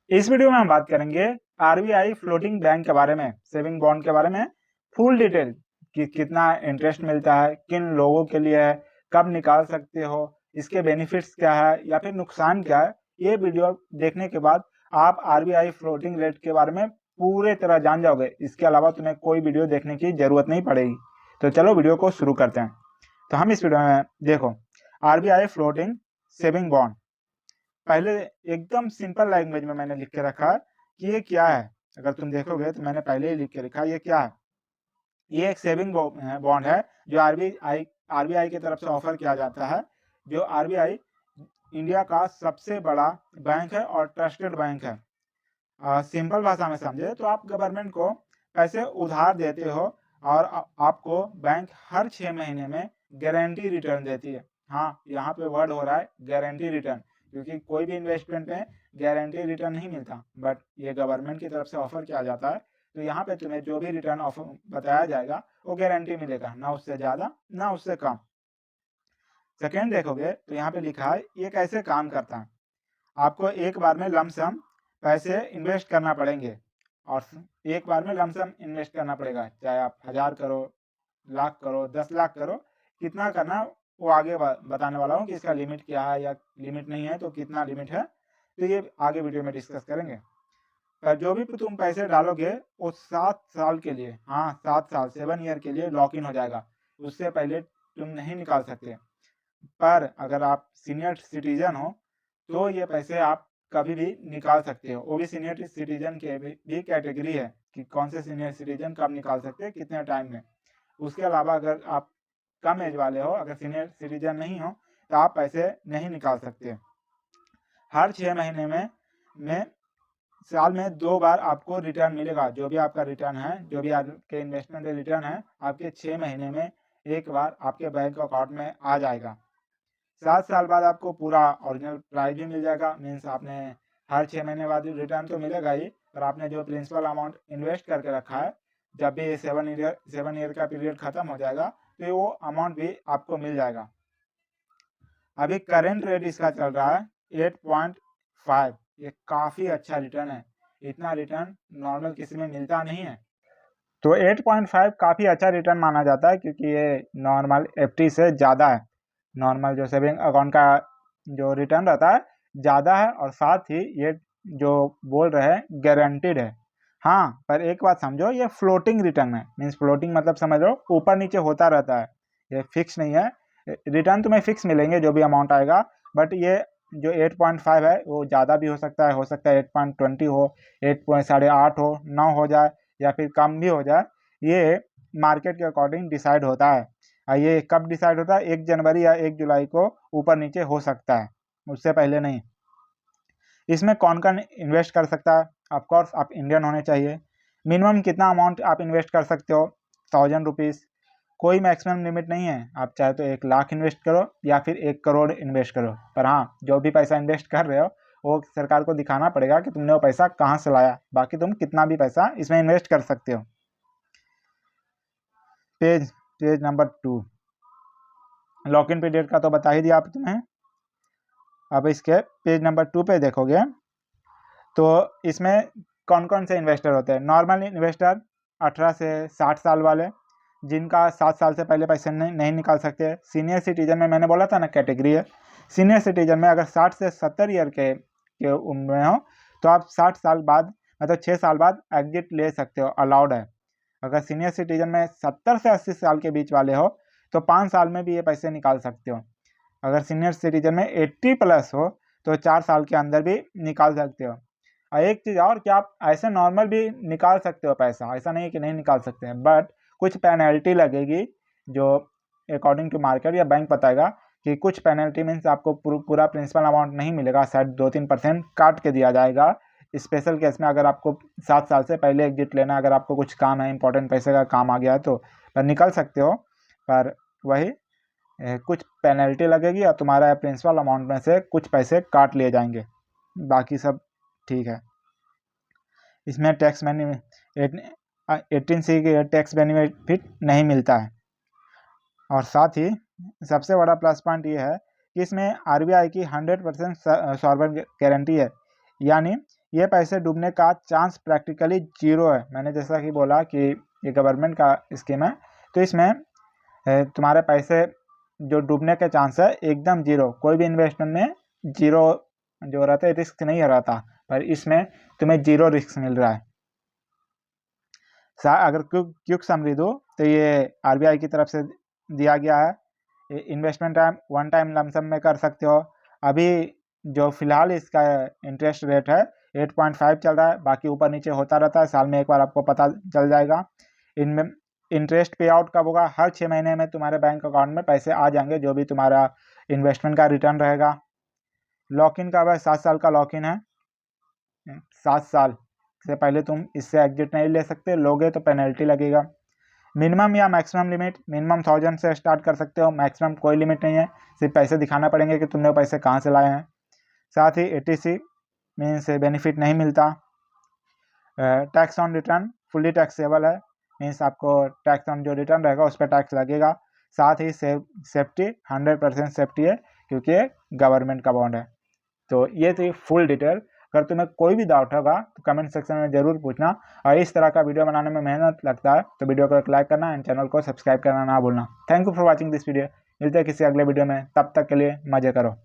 इस वीडियो में हम बात करेंगे आरबीआई फ्लोटिंग बैंक के बारे में, सेविंग बॉन्ड के बारे में फुल डिटेल कि कितना इंटरेस्ट मिलता है, किन लोगों के लिए है, कब निकाल सकते हो, इसके बेनिफिट्स क्या है या फिर नुकसान क्या है। ये वीडियो देखने के बाद आप आरबीआई फ्लोटिंग रेट के बारे में पूरे तरह जान जाओगे। इसके अलावा तुम्हें कोई वीडियो देखने की जरूरत नहीं पड़ेगी। तो चलो वीडियो को शुरू करते हैं। तो हम इस वीडियो में देखो आरबीआई फ्लोटिंग सेविंग बॉन्ड, पहले एकदम सिंपल लैंग्वेज में मैंने लिख के रखा है कि ये क्या है। अगर तुम देखोगे तो मैंने पहले ही लिख के रखा है ये क्या है। ये एक सेविंग बॉन्ड है जो आरबीआई की तरफ से ऑफर किया जाता है। जो आरबीआई इंडिया का सबसे बड़ा बैंक है और ट्रस्टेड बैंक है। सिंपल भाषा में समझे तो आप गवर्नमेंट को पैसे उधार देते हो और आपको बैंक हर 6 महीने में गारंटी रिटर्न देती है। हाँ, यहाँ पे वर्ड हो रहा है गारंटी रिटर्न, क्योंकि कोई भी इन्वेस्टमेंट में गारंटी रिटर्न नहीं मिलता, बट ये गवर्नमेंट की तरफ से ऑफर किया जाता है। तो यहाँ पे तुम्हें जो भी रिटर्न ऑफर बताया जाएगा वो गारंटी मिलेगा, ना उससे ज़्यादा ना उससे कम। सेकेंड देखोगे तो यहाँ पे लिखा है ये कैसे काम करता है। आपको एक बार में लमसम पैसे इन्वेस्ट करना पड़ेंगे और एक बार में लमसम इन्वेस्ट करना पड़ेगा, चाहे आप 1000 करो, लाख करो, 10 लाख करो, कितना करना वो आगे बताने वाला हूँ कि इसका लिमिट क्या है या लिमिट नहीं है तो कितना लिमिट है, तो ये आगे वीडियो में डिस्कस करेंगे। पर जो भी तुम पैसे डालोगे वो 7 साल के लिए, हाँ 7 साल 7 ईयर के लिए लॉक इन हो जाएगा, उससे पहले तुम नहीं निकाल सकते। पर अगर आप सीनियर सिटीजन हो तो ये पैसे आप कभी भी निकाल सकते हो। वो भी सीनियर सिटीजन के भी कैटेगरी है कि कौन से सीनियर सिटीजन कब निकाल सकते हैं, कितने टाइम में। उसके अलावा अगर आप कम एज वाले हो, अगर सीनियर सिटीजन नहीं हो, तो आप पैसे नहीं निकाल सकते। हर 6 महीने में साल में 2 बार आपको रिटर्न मिलेगा। जो भी आपका रिटर्न है, जो भी आपके इन्वेस्टमेंट रिटर्न है, आपके 6 महीने में एक बार आपके बैंक अकाउंट में आ जाएगा। 7 साल बाद आपको पूरा ओरिजिनल प्राइस भी मिल जाएगा। मीन्स आपने हर 6 महीने बाद रिटर्न तो मिलेगा ही, पर आपने जो प्रिंसिपल अमाउंट इन्वेस्ट करके रखा है, जब भी 7 ईयर का पीरियड खत्म हो जाएगा तो वो अमाउंट भी आपको मिल जाएगा। अभी करेंट रेट इसका चल रहा है 8.5। ये काफ़ी अच्छा रिटर्न है। इतना रिटर्न नॉर्मल किसी में मिलता नहीं है। तो 8.5 काफ़ी अच्छा रिटर्न माना जाता है, क्योंकि ये नॉर्मल एफडी से ज़्यादा है। नॉर्मल जो सेविंग अकाउंट का जो रिटर्न रहता है ज़्यादा है, और साथ ही ये जो बोल रहे हैं गारंटीड है। हाँ, पर एक बात समझो, ये फ्लोटिंग रिटर्न है। मीन्स फ्लोटिंग मतलब समझ लो ऊपर नीचे होता रहता है, ये फिक्स नहीं है। रिटर्न तुम्हें फिक्स मिलेंगे जो भी अमाउंट आएगा, बट ये जो 8.5 है वो ज़्यादा भी हो सकता है 8.20 हो, 8.8 हो, 9 हो जाए या फिर कम भी हो जाए। ये मार्केट के अकॉर्डिंग डिसाइड होता है। ये कब डिसाइड होता है? 1 जनवरी या 1 जुलाई को ऊपर नीचे हो सकता है, उससे पहले नहीं। इसमें कौन कौन इन्वेस्ट कर सकता है? ऑफकोर्स आप इंडियन होने चाहिए। मिनिमम कितना अमाउंट आप इन्वेस्ट कर सकते हो? 1000 रुपीज़। कोई मैक्सिमम लिमिट नहीं है। आप चाहे तो 1 लाख इन्वेस्ट करो या फिर 1 करोड़ इन्वेस्ट करो, पर हाँ, जो भी पैसा इन्वेस्ट कर रहे हो वो सरकार को दिखाना पड़ेगा कि तुमने वो पैसा कहाँ से लाया। बाकी तुम कितना भी पैसा इसमें इन्वेस्ट कर सकते हो। Page number 2, lock in period का तो बता ही दिया आप तुम्हें। अब इसके पेज नंबर 2 पे देखोगे तो इसमें कौन कौन से इन्वेस्टर होते हैं। नॉर्मल इन्वेस्टर 18 से 60 साल वाले, जिनका 7 साल से पहले पैसे नहीं निकाल सकते। सीनियर सिटीजन में मैंने बोला था ना कैटेगरी है। सीनियर सिटीजन में अगर 60 से 70 ईयर के उम्र में हो तो आप 60 साल बाद, मतलब 6 साल बाद एग्जिट ले सकते हो, अलाउड है। अगर सीनियर सिटीजन में 70 से 80 साल के बीच वाले हो तो 5 साल में भी ये पैसे निकाल सकते हो। अगर सीनियर सिटीजन में 80 प्लस हो तो 4 साल के अंदर भी निकाल सकते हो। और एक चीज़ और कि आप ऐसे नॉर्मल भी निकाल सकते हो पैसा, ऐसा नहीं है कि नहीं निकाल सकते हैं, बट कुछ पेनल्टी लगेगी जो अकॉर्डिंग टू मार्केट या बैंक बताएगा कि कुछ पेनल्टी मीन्स आपको पूरा प्रिंसिपल अमाउंट नहीं मिलेगा, शायद 2-3% काट के दिया जाएगा। स्पेशल केस में अगर आपको 7 साल से पहले एग्जिट लेना, अगर आपको कुछ काम है, इंपॉर्टेंट पैसे का काम आ गया है तो निकल सकते हो, पर वही कुछ पेनल्टी लगेगी और तुम्हारा प्रिंसिपल अमाउंट में से कुछ पैसे काट लिए जाएंगे। बाकी सब ठीक है। इसमें टैक्स बेनिफिट 18C के टैक्स बेनिफिट नहीं मिलता है। और साथ ही सबसे बड़ा प्लस पॉइंट ये है कि इसमें आरबीआई की 100% सॉवरेन गारंटी है। यानी ये पैसे डूबने का चांस प्रैक्टिकली जीरो है। मैंने जैसा कि बोला कि ये गवर्नमेंट का स्कीम है, तो इसमें तुम्हारे पैसे जो डूबने के चांस है एकदम जीरो। कोई भी इन्वेस्टमेंट में जीरो जो रहता है रिस्क नहीं रहता, पर इसमें तुम्हें जीरो रिस्क मिल रहा है। अगर क्विक समरी दो तो ये आरबीआई की तरफ से दिया गया है। इन्वेस्टमेंट वन टाइम लमसम में कर सकते हो। अभी जो फिलहाल इसका इंटरेस्ट रेट है 8.5 चल रहा है, बाकी ऊपर नीचे होता रहता है, साल में एक बार आपको पता चल जाएगा। इनमें इंटरेस्ट पे आउट कब होगा? हर 6 महीने में तुम्हारे बैंक अकाउंट में पैसे आ जाएंगे, जो भी तुम्हारा इन्वेस्टमेंट का रिटर्न रहेगा। लॉक इन का 7 साल का लॉक इन है। 7 साल से पहले तुम इससे एग्जिट नहीं ले सकते, लोगे तो पेनल्टी लगेगा। मिनिमम या मैक्सिमम लिमिट, मिनिमम 1000 से स्टार्ट कर सकते हो, मैक्सिमम कोई लिमिट नहीं है, सिर्फ पैसे दिखाना पड़ेंगे कि तुमने वो पैसे कहाँ से लाए हैं। साथ ही एटीसी मीन्स बेनिफिट नहीं मिलता। Tax on return fully taxable है, मीन्स आपको टैक्स ऑन जो रिटर्न रहेगा उस पर टैक्स लगेगा। साथ ही सेफ्टी 100% सेफ्टी है, क्योंकि गवर्नमेंट का बॉन्ड है। तो ये थी फुल डिटेल। अगर तुम्हें कोई भी डाउट होगा तो कमेंट सेक्शन में ज़रूर पूछना, और इस तरह का वीडियो बनाने में मेहनत लगता है, तो वीडियो को एक लाइक करना एंड चैनल को सब्सक्राइब करना ना भूलना। Thank you for watching this video. मिलते हैं किसी अगले वीडियो में, तब तक के लिए मज़े करो।